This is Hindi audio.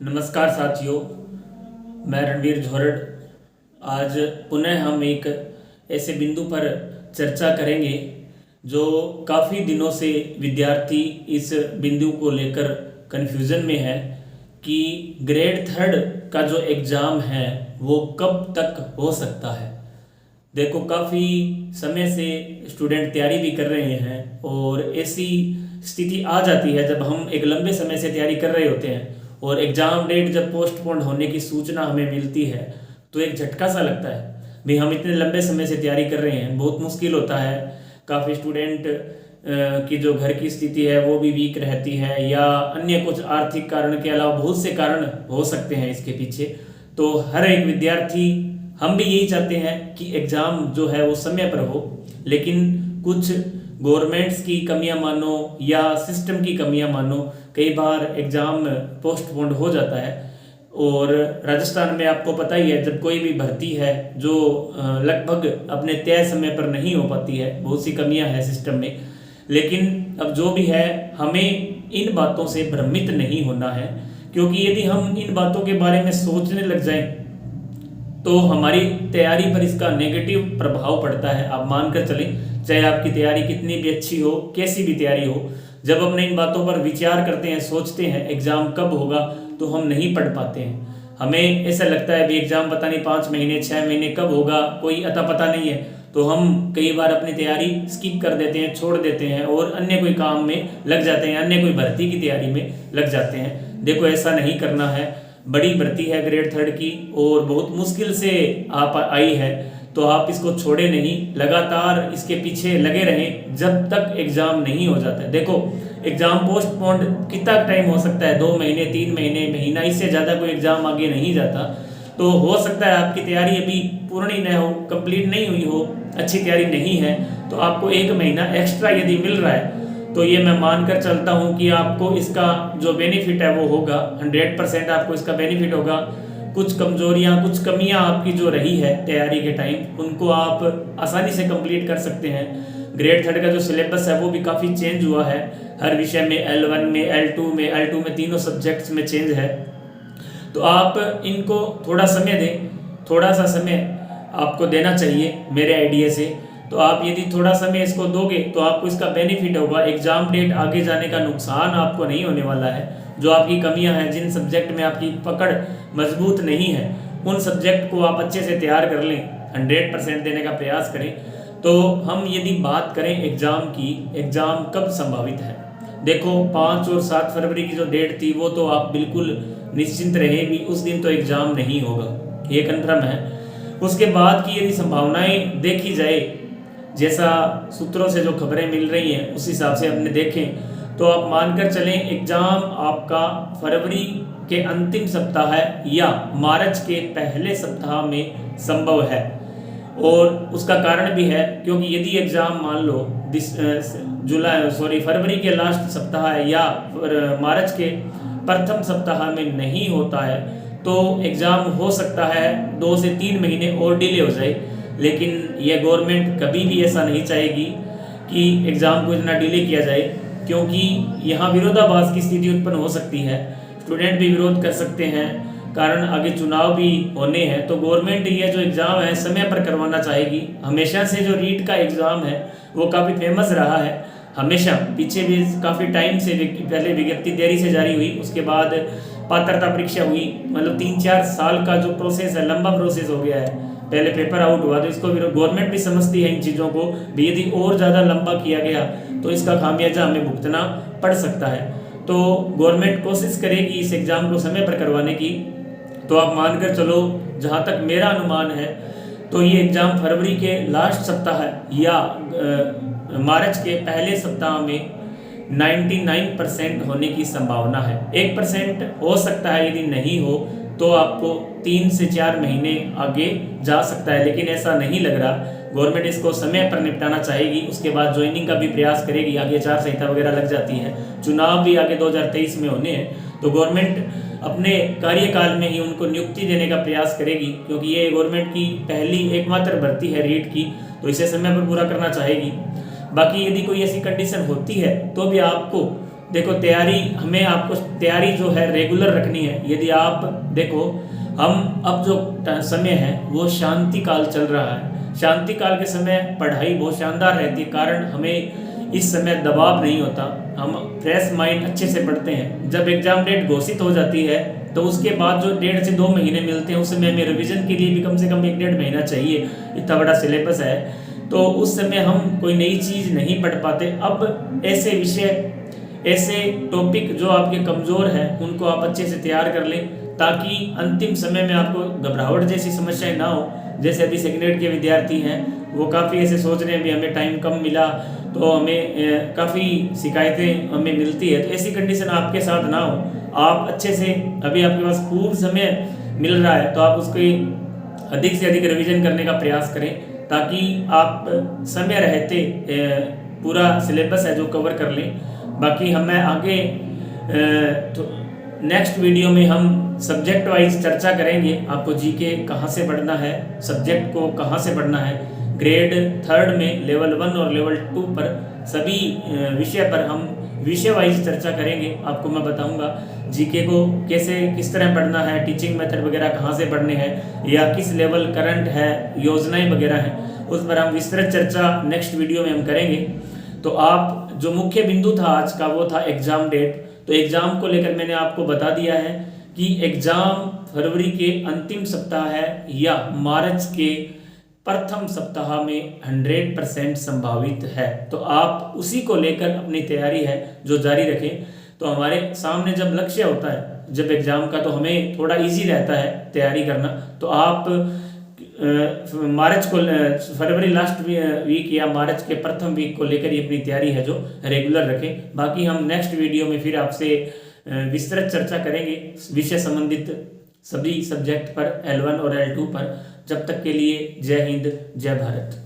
नमस्कार साथियों, मैं रणवीर झोरड। आज पुनः हम एक ऐसे बिंदु पर चर्चा करेंगे जो काफ़ी दिनों से विद्यार्थी इस बिंदु को लेकर कन्फ्यूज़न में है कि ग्रेड थर्ड का जो एग्ज़ाम है वो कब तक हो सकता है। देखो, काफ़ी समय से स्टूडेंट तैयारी भी कर रहे हैं और ऐसी स्थिति आ जाती है जब हम एक लंबे समय से तैयारी कर रहे होते हैं और एग्ज़ाम डेट जब पोस्टपोन होने की सूचना हमें मिलती है तो एक झटका सा लगता है। भाई, हम इतने लंबे समय से तैयारी कर रहे हैं, बहुत मुश्किल होता है। काफ़ी स्टूडेंट की जो घर की स्थिति है वो भी वीक रहती है या अन्य कुछ आर्थिक कारण के अलावा बहुत से कारण हो सकते हैं इसके पीछे। तो हर एक विद्यार्थी, हम भी यही चाहते हैं कि एग्ज़ाम जो है वो समय पर हो, लेकिन कुछ गवर्नमेंट्स की कमियां मानो या सिस्टम की कमियां मानो, कई बार एग्ज़ाम पोस्टपोन्ड हो जाता है। और राजस्थान में आपको पता ही है, जब कोई भी भर्ती है जो लगभग अपने तय समय पर नहीं हो पाती है, बहुत सी कमियां हैं सिस्टम में। लेकिन अब जो भी है, हमें इन बातों से भ्रमित नहीं होना है, क्योंकि यदि हम इन बातों के बारे में सोचने लग जाएं तो हमारी तैयारी पर इसका नेगेटिव प्रभाव पड़ता है। आप मानकर चलें, चाहे आपकी तैयारी कितनी भी अच्छी हो, कैसी भी तैयारी हो, जब अपने इन बातों पर विचार करते हैं, सोचते हैं एग्ज़ाम कब होगा, तो हम नहीं पढ़ पाते हैं। हमें ऐसा लगता है भी एग्ज़ाम पता नहीं 5 महीने 6 महीने कब होगा, कोई अता पता नहीं है। तो हम कई बार अपनी तैयारी स्किप कर देते हैं, छोड़ देते हैं और अन्य कोई काम में लग जाते हैं, अन्य कोई भर्ती की तैयारी में लग जाते हैं। देखो, ऐसा नहीं करना है। बड़ी भर्ती है ग्रेड थर्ड की और बहुत मुश्किल से आप आई है, तो आप इसको छोड़े नहीं, लगातार इसके पीछे लगे रहें जब तक एग्ज़ाम नहीं हो जाता है। देखो, एग्ज़ाम पोस्टपोन्ड कितना टाइम हो सकता है, 2 महीने 3 महीने, महीना, इससे ज़्यादा कोई एग्ज़ाम आगे नहीं जाता। तो हो सकता है आपकी तैयारी अभी पूर्ण ही न हो, कंप्लीट नहीं हुई हो, अच्छी तैयारी नहीं है, तो आपको 1 महीना एक्स्ट्रा यदि मिल रहा है तो ये मैं मानकर चलता हूँ कि आपको इसका जो बेनिफिट है वो होगा, 100% आपको इसका बेनिफिट होगा। कुछ कमजोरियाँ, कुछ कमियाँ आपकी जो रही है तैयारी के टाइम, उनको आप आसानी से कंप्लीट कर सकते हैं। ग्रेड थर्ड का जो सिलेबस है वो भी काफ़ी चेंज हुआ है, हर विषय में, L1 में, L2 में तीनों सब्जेक्ट्स में चेंज है। तो आप इनको थोड़ा समय दें, थोड़ा सा समय आपको देना चाहिए मेरे आइडिया से। तो आप यदि थोड़ा समय इसको दोगे तो आपको इसका बेनिफिट होगा। एग्ज़ाम डेट आगे जाने का नुकसान आपको नहीं होने वाला है। जो आपकी कमियां हैं, जिन सब्जेक्ट में आपकी पकड़ मजबूत नहीं है, उन सब्जेक्ट को आप अच्छे से तैयार कर लें, 100% देने का प्रयास करें। तो हम यदि बात करें एग्ज़ाम की, एग्ज़ाम कब संभावित है, देखो 5 और 7 फरवरी की जो डेट थी वो तो आप बिल्कुल निश्चिंत रहे भी उस दिन तो एग्ज़ाम नहीं होगा, ये कन्फर्म है। उसके बाद की यदि संभावनाएं देखी जाए, जैसा सूत्रों से जो खबरें मिल रही हैं उस हिसाब से अपने देखें, तो आप मानकर चलें एग्ज़ाम आपका फरवरी के अंतिम सप्ताह या मार्च के पहले सप्ताह में संभव है। और उसका कारण भी है, क्योंकि यदि एग्ज़ाम मान लो फरवरी के लास्ट सप्ताह या मार्च के प्रथम सप्ताह में नहीं होता है तो एग्ज़ाम हो सकता है 2 से 3 महीने और डिले हो जाए। लेकिन यह गवर्नमेंट कभी भी ऐसा नहीं चाहेगी कि एग्ज़ाम को इतना डिले किया जाए, क्योंकि यहाँ विरोधाभास की स्थिति उत्पन्न हो सकती है। स्टूडेंट भी विरोध कर सकते हैं, कारण आगे चुनाव भी होने हैं। तो गवर्नमेंट ये जो एग्ज़ाम है समय पर करवाना चाहेगी। हमेशा से जो रीट का एग्ज़ाम है वो काफ़ी फेमस रहा है, हमेशा पीछे भी काफ़ी टाइम से, पहले विज्ञप्ति देरी से जारी हुई, उसके बाद पात्रता परीक्षा हुई, मतलब 3-4 साल का जो प्रोसेस है, लंबा प्रोसेस हो गया है। पहले पेपर आउट हुआ, तो इसको गवर्नमेंट भी समझती है इन चीज़ों को भी, यदि और ज़्यादा लंबा किया गया तो इसका खामियाजा हमें भुगतना पड़ सकता है। तो गवर्नमेंट कोशिश करेगी इस एग्ज़ाम को समय पर करवाने की। तो आप मानकर चलो, जहाँ तक मेरा अनुमान है, तो ये एग्ज़ाम फरवरी के लास्ट सप्ताह या मार्च के पहले सप्ताह में 99% होने की संभावना है। 1% हो सकता है, यदि नहीं हो तो आपको 3 से 4 महीने आगे जा सकता है, लेकिन ऐसा नहीं लग रहा। गवर्नमेंट इसको समय पर निपटाना चाहेगी, उसके बाद ज्वाइनिंग का भी प्रयास करेगी। आगे आचार संहिता वगैरह लग जाती है, चुनाव भी आगे 2023 में होने हैं, तो गवर्नमेंट अपने कार्यकाल में ही उनको नियुक्ति देने का प्रयास करेगी, क्योंकि ये गवर्नमेंट की पहली एकमात्र भर्ती है रीट की, तो इसे समय पर पूरा करना चाहेगी। बाकी यदि कोई ऐसी कंडीशन होती है तो भी आपको देखो तैयारी हमें आपको तैयारी जो है रेगुलर रखनी है। यदि आप देखो हम अब जो समय है वो शांति काल चल रहा है। शांति काल के समय पढ़ाई बहुत शानदार रहती है, कारण हमें इस समय दबाव नहीं होता, हम फ्रेश माइंड अच्छे से पढ़ते हैं। जब एग्जाम डेट घोषित हो जाती है तो उसके बाद जो 1.5 से 2 महीने मिलते हैं, उस समय हमें रिवीजन के लिए भी कम से कम 1-1.5 महीना चाहिए, इतना बड़ा सिलेबस है। तो उस समय हम कोई नई चीज़ नहीं पढ़ पाते। अब ऐसे विषय, ऐसे टॉपिक जो आपके कमज़ोर हैं उनको आप अच्छे से तैयार कर लें, ताकि अंतिम समय में आपको घबराहट जैसी समस्याएं ना हो। जैसे अभी सेकेंड ईयर के विद्यार्थी हैं, वो काफ़ी ऐसे सोच रहे हैं भी हमें टाइम कम मिला तो हमें काफ़ी शिकायतें हमें मिलती है। तो ऐसी कंडीशन आपके साथ ना हो। आप अच्छे से, अभी आपके पास पूर्ण समय मिल रहा है तो आप उसको अधिक से अधिक रिवीजन करने का प्रयास करें, ताकि आप समय रहते पूरा सिलेबस है जो कवर कर लें। बाकी हमें आगे तो नेक्स्ट वीडियो में हम सब्जेक्ट वाइज चर्चा करेंगे। आपको जीके कहाँ से पढ़ना है, सब्जेक्ट को कहाँ से पढ़ना है, ग्रेड 3 में लेवल 1 और लेवल 2 पर सभी विषय पर हम विषय वाइज चर्चा करेंगे। आपको मैं बताऊंगा जीके को कैसे किस तरह पढ़ना है, टीचिंग मेथड वगैरह कहाँ से पढ़ने हैं, या किस लेवल करंट है, योजनाएं वगैरह हैं, उस पर हम विस्तृत चर्चा नेक्स्ट वीडियो में हम करेंगे। तो आप जो मुख्य बिंदु था आज का वो था एग्जाम डेट। तो एग्जाम को लेकर मैंने आपको बता दिया है कि एग्जाम फरवरी के अंतिम सप्ताह है या मार्च के प्रथम सप्ताह में 100% संभावित है। तो आप उसी को लेकर अपनी तैयारी है जो जारी रखें। तो हमारे सामने जब लक्ष्य होता है जब एग्जाम का, तो हमें थोड़ा इजी रहता है तैयारी करना। तो आप मार्च को, फरवरी लास्ट वीक या मार्च के प्रथम वीक को लेकर ही अपनी तैयारी है जो रेगुलर रखें। बाकी हम नेक्स्ट वीडियो में फिर आपसे विस्तृत चर्चा करेंगे विषय संबंधित सभी सब्जेक्ट पर, L1 और L2 पर। जब तक के लिए जय हिंद, जय भारत।